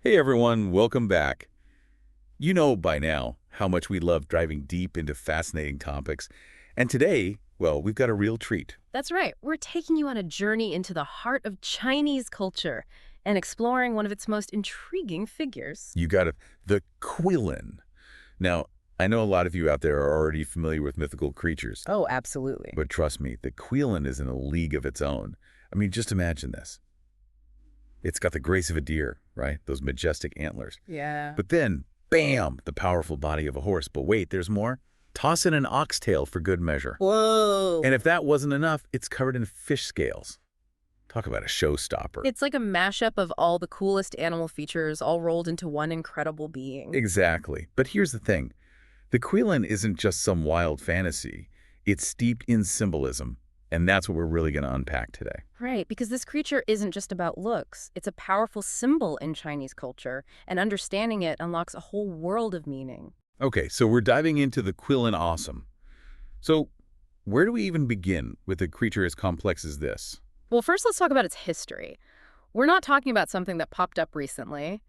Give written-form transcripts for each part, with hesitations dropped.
Hey everyone, welcome back. You know by now how much we love driving deep into fascinating topics. And today, well, we've got a real treat. That's right. We're taking you on a journey into the heart of Chinese culture and exploring one of its most intriguing figures. You got it, the Qilin. Now, I know a lot of you out there are already familiar with mythical creatures, Oh, absolutely. but trust me, the Qilin is in a league of its own. I mean, just imagine this. It's got the grace of a deer, right? Those majestic antlers. Yeah. But then, bam, the powerful body of a horse. But wait, there's more. Toss in an oxtail for good measure. Whoa. And if that wasn't enough, it's covered in fish scales. Talk about a showstopper. It's like a mashup of all the coolest animal features all rolled into one incredible being. Exactly. But here's the thing. The Qilin isn't just some wild fantasy. It's steeped in symbolism. And that's what we're really going to unpack today. Right, because this creature isn't just about looks. It's a powerful symbol in Chinese culture, and understanding it unlocks a whole world of meaning. Okay, so we're diving into the Qilin awesome. So where do we even begin with a creature as complex as this? Well, first let's talk about its history. We're not talking about something that popped up recently.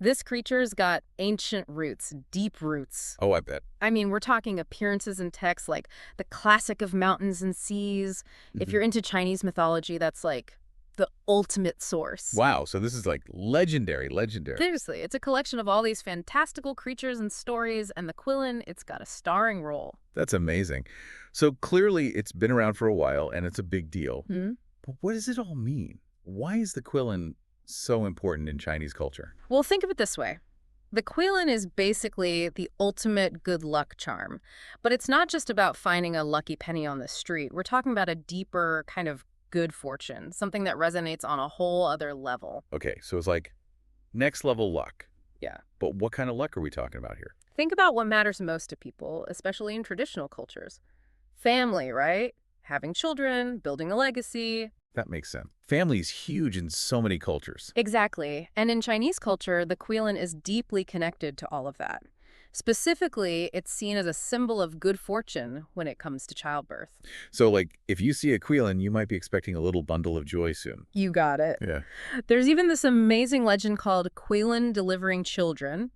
This creature's got ancient roots, deep roots. Oh, I bet. I mean, we're talking appearances in texts like the classic of mountains and seas. If you're into Chinese mythology, that's like the ultimate source. Wow, so this is like legendary. Seriously, it's a collection of all these fantastical creatures and stories, and the Qilin, it's got a starring role. That's amazing. So clearly it's been around for a while and it's a big deal. Hmm? But what does it all mean? Why is the Qilin so important in Chinese culture? Well, think of it this way. The Qilin is basically the ultimate good luck charm. But it's not just about finding a lucky penny on the street. We're talking about a deeper kind of good fortune, something that resonates on a whole other level. Okay, so it's like next level luck. Yeah. But what kind of luck are we talking about here? Think about what matters most to people, especially in traditional cultures. Family, right? Having children, building a legacy. That makes sense. Family is huge in so many cultures. Exactly. And in Chinese culture, the Qilin is deeply connected to all of that. Specifically, it's seen as a symbol of good fortune when it comes to childbirth. So like if you see a Qilin, you might be expecting a little bundle of joy soon. You got it. Yeah. There's even this amazing legend called Qilin delivering children.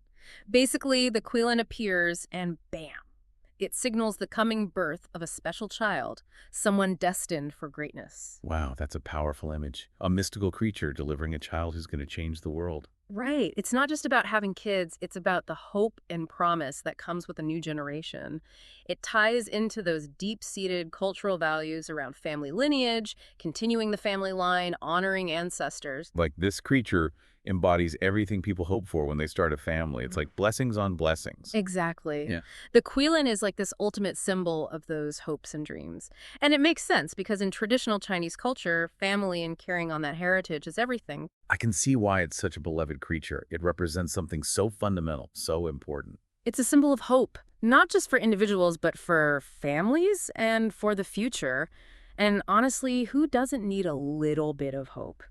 Basically, the Qilin appears and bam, it signals the coming birth of a special child, someone destined for greatness. Wow, that's a powerful image. A mystical creature delivering a child who's going to change the world. Right. It's not just about having kids, it's about the hope and promise that comes with a new generation. It ties into those deep-seated cultural values around family lineage, continuing the family line, honoring ancestors. Like this creature embodies everything people hope for when they start a family. It's like blessings on blessings. Exactly. Yeah. The Qilin is like this ultimate symbol of those hopes and dreams. And it makes sense because in traditional Chinese culture, family and carrying on that heritage is everything. I can see why it's such a beloved creature. It represents something so fundamental, so important. It's a symbol of hope, not just for individuals, but for families and for the future. And honestly, who doesn't need a little bit of hope?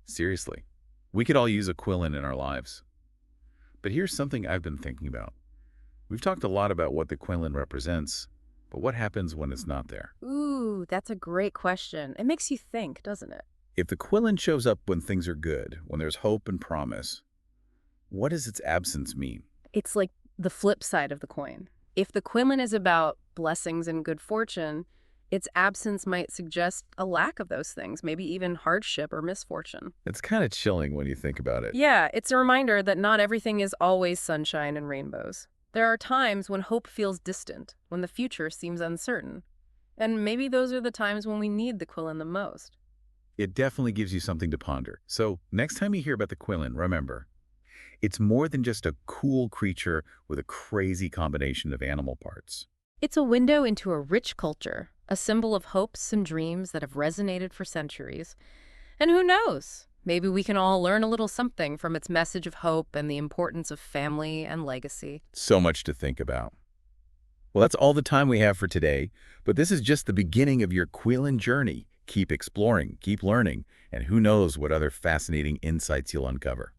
Seriously. We could all use a Qilin in our lives. But here's something I've been thinking about. We've talked a lot about what the Qilin represents, but what happens when it's not there? Ooh, that's a great question. It makes you think, doesn't it? If the Qilin shows up when things are good, when there's hope and promise, what does its absence mean? It's like the flip side of the coin. If the Qilin is about blessings and good fortune, its absence might suggest a lack of those things, maybe even hardship or misfortune. It's kind of chilling when you think about it. Yeah, it's a reminder that not everything is always sunshine and rainbows. There are times when hope feels distant, when the future seems uncertain. And maybe those are the times when we need the Qilin the most. It definitely gives you something to ponder. So next time you hear about the Qilin, remember, it's more than just a cool creature with a crazy combination of animal parts. It's a window into a rich culture, a symbol of hopes and dreams that have resonated for centuries. And who knows? Maybe we can all learn a little something from its message of hope and the importance of family and legacy. So much to think about. Well, that's all the time we have for today, but this is just the beginning of your Qilin journey. Keep exploring, keep learning, and who knows what other fascinating insights you'll uncover.